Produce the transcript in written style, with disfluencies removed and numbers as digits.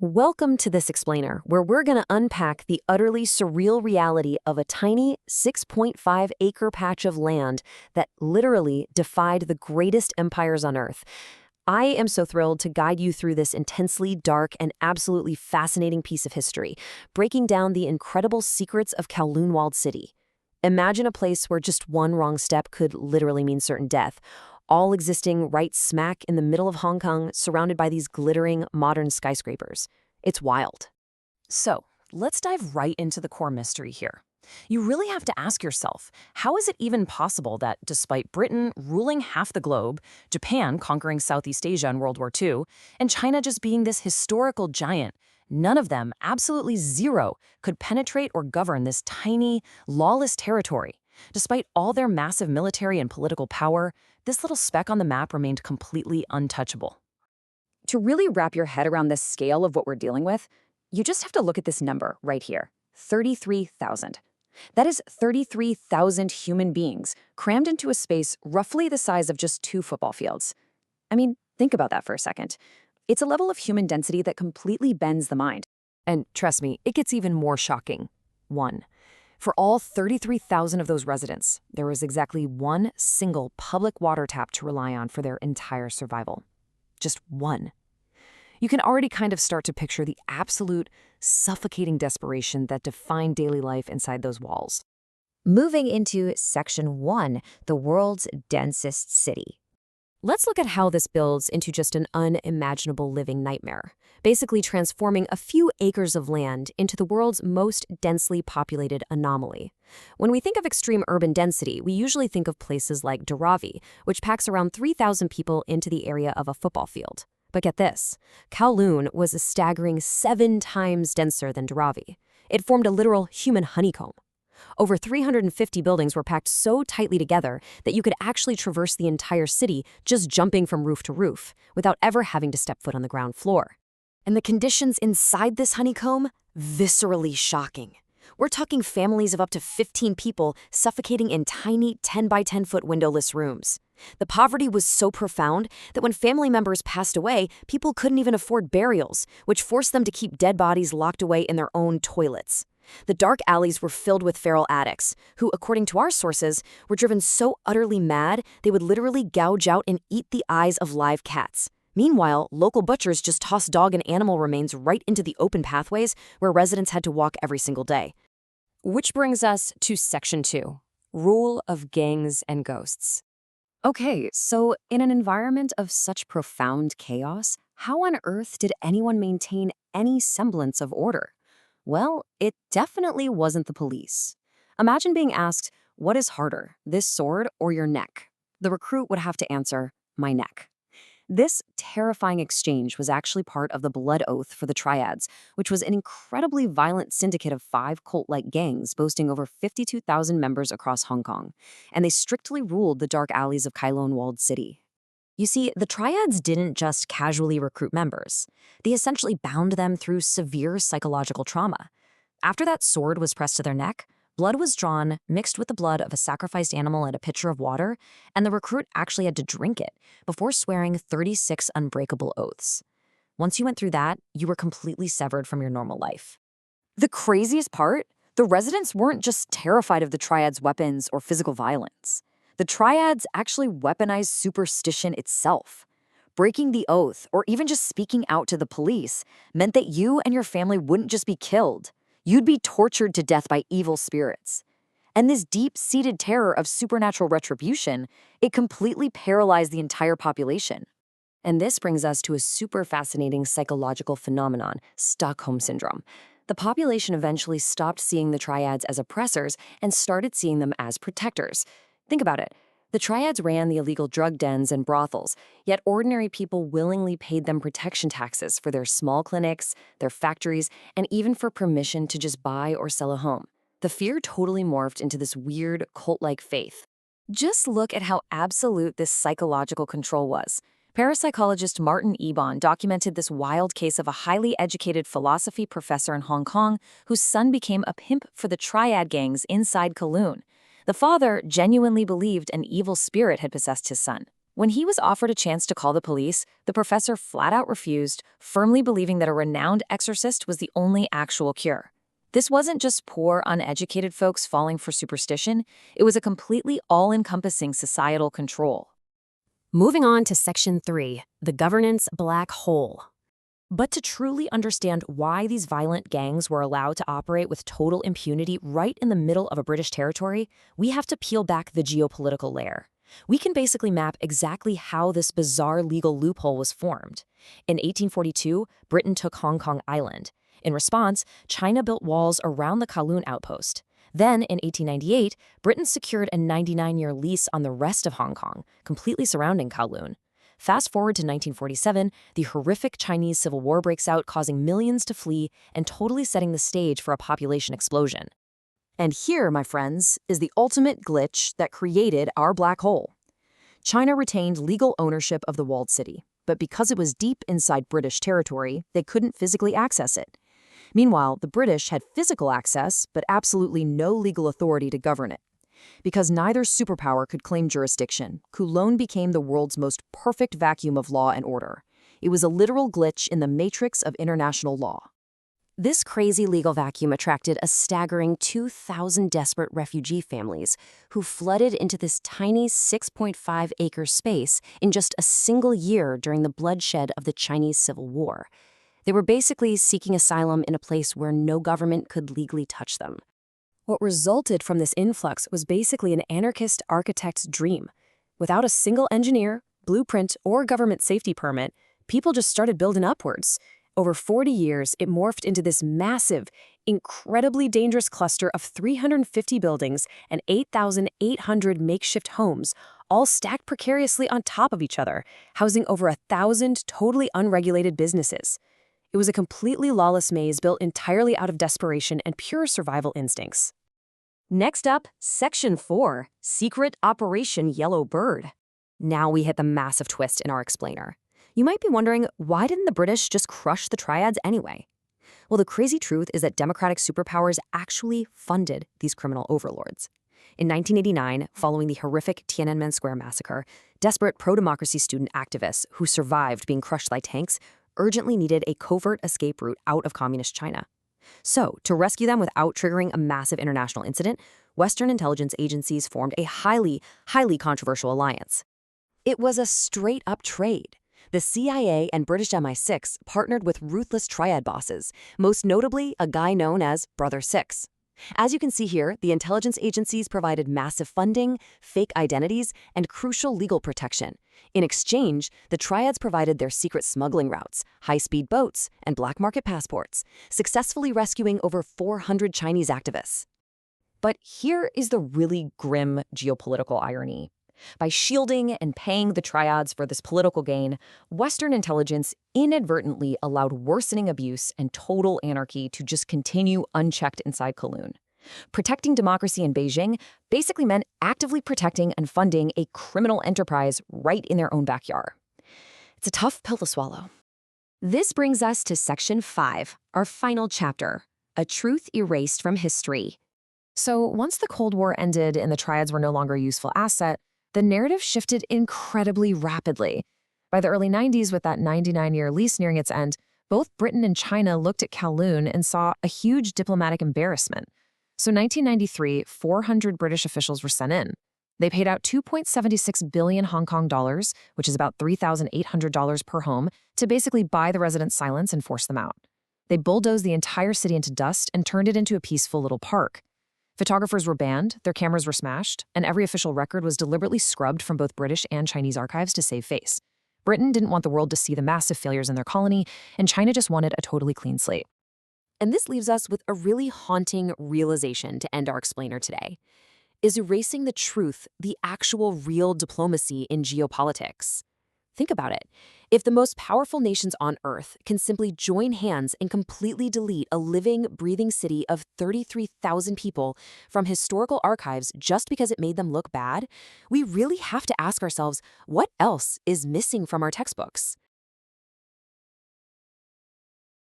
Welcome to this explainer, where we're going to unpack the utterly surreal reality of a tiny 6.5-acre patch of land that literally defied the greatest empires on Earth. I am so thrilled to guide you through this intensely dark and absolutely fascinating piece of history, breaking down the incredible secrets of Kowloon Walled City. Imagine a place where just one wrong step could literally mean certain death, all existing right smack in the middle of Hong Kong, surrounded by these glittering modern skyscrapers. It's wild. So, let's dive right into the core mystery here. You really have to ask yourself, how is it even possible that despite Britain ruling half the globe, Japan conquering Southeast Asia in World War II, and China just being this historical giant, none of them, absolutely zero, could penetrate or govern this tiny, lawless territory? Despite all their massive military and political power, this little speck on the map remained completely untouchable. To really wrap your head around the scale of what we're dealing with, you just have to look at this number right here, 33,000. That is 33,000 human beings crammed into a space roughly the size of just 2 football fields. I mean, think about that for a second. It's a level of human density that completely bends the mind. And trust me, it gets even more shocking. 1. For all 33,000 of those residents, there was exactly one single public water tap to rely on for their entire survival. Just one. You can already kind of start to picture the absolute suffocating desperation that defined daily life inside those walls. Moving into Section 1, the world's densest city. Let's look at how this builds into just an unimaginable living nightmare, basically transforming a few acres of land into the world's most densely populated anomaly. When we think of extreme urban density, we usually think of places like Dharavi, which packs around 3,000 people into the area of a football field. But get this, Kowloon was a staggering 7 times denser than Dharavi. It formed a literal human honeycomb. Over 350 buildings were packed so tightly together that you could actually traverse the entire city just jumping from roof to roof without ever having to step foot on the ground floor. And the conditions inside this honeycomb? Viscerally shocking. We're talking families of up to 15 people suffocating in tiny 10 by 10 foot windowless rooms. The poverty was so profound that when family members passed away, people couldn't even afford burials, which forced them to keep dead bodies locked away in their own toilets. The dark alleys were filled with feral addicts, who, according to our sources, were driven so utterly mad they would literally gouge out and eat the eyes of live cats. Meanwhile, local butchers just tossed dog and animal remains right into the open pathways where residents had to walk every single day. Which brings us to Section 2, Rule of Gangs and Ghosts. Okay, so in an environment of such profound chaos, how on earth did anyone maintain any semblance of order? Well, it definitely wasn't the police. Imagine being asked, what is harder, this sword or your neck? The recruit would have to answer, my neck. This terrifying exchange was actually part of the blood oath for the Triads, which was an incredibly violent syndicate of 5 cult-like gangs boasting over 52,000 members across Hong Kong, and they strictly ruled the dark alleys of Kowloon Walled City. You see, the Triads didn't just casually recruit members. They essentially bound them through severe psychological trauma. After that sword was pressed to their neck, blood was drawn, mixed with the blood of a sacrificed animal in a pitcher of water, and the recruit actually had to drink it before swearing 36 unbreakable oaths. Once you went through that, you were completely severed from your normal life. The craziest part? The residents weren't just terrified of the Triads' weapons or physical violence. The Triads actually weaponized superstition itself. Breaking the oath, or even just speaking out to the police, meant that you and your family wouldn't just be killed. You'd be tortured to death by evil spirits. And this deep-seated terror of supernatural retribution, it completely paralyzed the entire population. And this brings us to a super fascinating psychological phenomenon, Stockholm Syndrome. The population eventually stopped seeing the Triads as oppressors and started seeing them as protectors. Think about it. The Triads ran the illegal drug dens and brothels, yet ordinary people willingly paid them protection taxes for their small clinics, their factories, and even for permission to just buy or sell a home. The fear totally morphed into this weird, cult-like faith. Just look at how absolute this psychological control was. Parapsychologist Martin Ebon documented this wild case of a highly educated philosophy professor in Hong Kong whose son became a pimp for the Triad gangs inside Kowloon. The father genuinely believed an evil spirit had possessed his son. When he was offered a chance to call the police, the professor flat out refused, firmly believing that a renowned exorcist was the only actual cure. This wasn't just poor, uneducated folks falling for superstition, it was a completely all-encompassing societal control. Moving on to Section 3, the governance black hole. But to truly understand why these violent gangs were allowed to operate with total impunity right in the middle of a British territory, we have to peel back the geopolitical layer. We can basically map exactly how this bizarre legal loophole was formed. In 1842, Britain took Hong Kong Island. In response, China built walls around the Kowloon outpost. Then, in 1898, Britain secured a 99-year lease on the rest of Hong Kong, completely surrounding Kowloon. Fast forward to 1947, the horrific Chinese Civil War breaks out, causing millions to flee and totally setting the stage for a population explosion. And here, my friends, is the ultimate glitch that created our black hole. China retained legal ownership of the walled city, but because it was deep inside British territory, they couldn't physically access it. Meanwhile, the British had physical access, but absolutely no legal authority to govern it. Because neither superpower could claim jurisdiction, Kowloon became the world's most perfect vacuum of law and order. It was a literal glitch in the matrix of international law. This crazy legal vacuum attracted a staggering 2,000 desperate refugee families who flooded into this tiny 6.5-acre space in just a single year during the bloodshed of the Chinese Civil War. They were basically seeking asylum in a place where no government could legally touch them. What resulted from this influx was basically an anarchist architect's dream. Without a single engineer, blueprint, or government safety permit, people just started building upwards. Over 40 years, it morphed into this massive, incredibly dangerous cluster of 350 buildings and 8,800 makeshift homes, all stacked precariously on top of each other, housing over 1,000 totally unregulated businesses. It was a completely lawless maze built entirely out of desperation and pure survival instincts. Next up, Section 4, Secret Operation Yellow Bird. Now we hit the massive twist in our explainer. You might be wondering, why didn't the British just crush the Triads anyway? Well, the crazy truth is that democratic superpowers actually funded these criminal overlords. In 1989, following the horrific Tiananmen Square massacre, desperate pro-democracy student activists who survived being crushed by tanks urgently needed a covert escape route out of communist China. So, to rescue them without triggering a massive international incident, Western intelligence agencies formed a highly controversial alliance. It was a straight-up trade. The CIA and British MI6 partnered with ruthless Triad bosses, most notably a guy known as Brother Six. As you can see here, the intelligence agencies provided massive funding, fake identities, and crucial legal protection. In exchange, the Triads provided their secret smuggling routes, high-speed boats, and black market passports, successfully rescuing over 400 Chinese activists. But here is the really grim geopolitical irony. By shielding and paying the Triads for this political gain, Western intelligence inadvertently allowed worsening abuse and total anarchy to just continue unchecked inside Kowloon. Protecting democracy in Beijing basically meant actively protecting and funding a criminal enterprise right in their own backyard. It's a tough pill to swallow. This brings us to Section 5, our final chapter, A Truth Erased from History. So once the Cold War ended and the Triads were no longer a useful asset, the narrative shifted incredibly rapidly. By the early 90s, with that 99-year lease nearing its end, both Britain and China looked at Kowloon and saw a huge diplomatic embarrassment. So in 1993, 400 British officials were sent in. They paid out 2.76 billion Hong Kong dollars, which is about $3,800 per home, to basically buy the residents' silence and force them out. They bulldozed the entire city into dust and turned it into a peaceful little park. Photographers were banned, their cameras were smashed, and every official record was deliberately scrubbed from both British and Chinese archives to save face. Britain didn't want the world to see the massive failures in their colony, and China just wanted a totally clean slate. And this leaves us with a really haunting realization to end our explainer today. Is erasing the truth the actual real diplomacy in geopolitics? Think about it. If the most powerful nations on Earth can simply join hands and completely delete a living, breathing city of 33,000 people from historical archives just because it made them look bad, we really have to ask ourselves, what else is missing from our textbooks?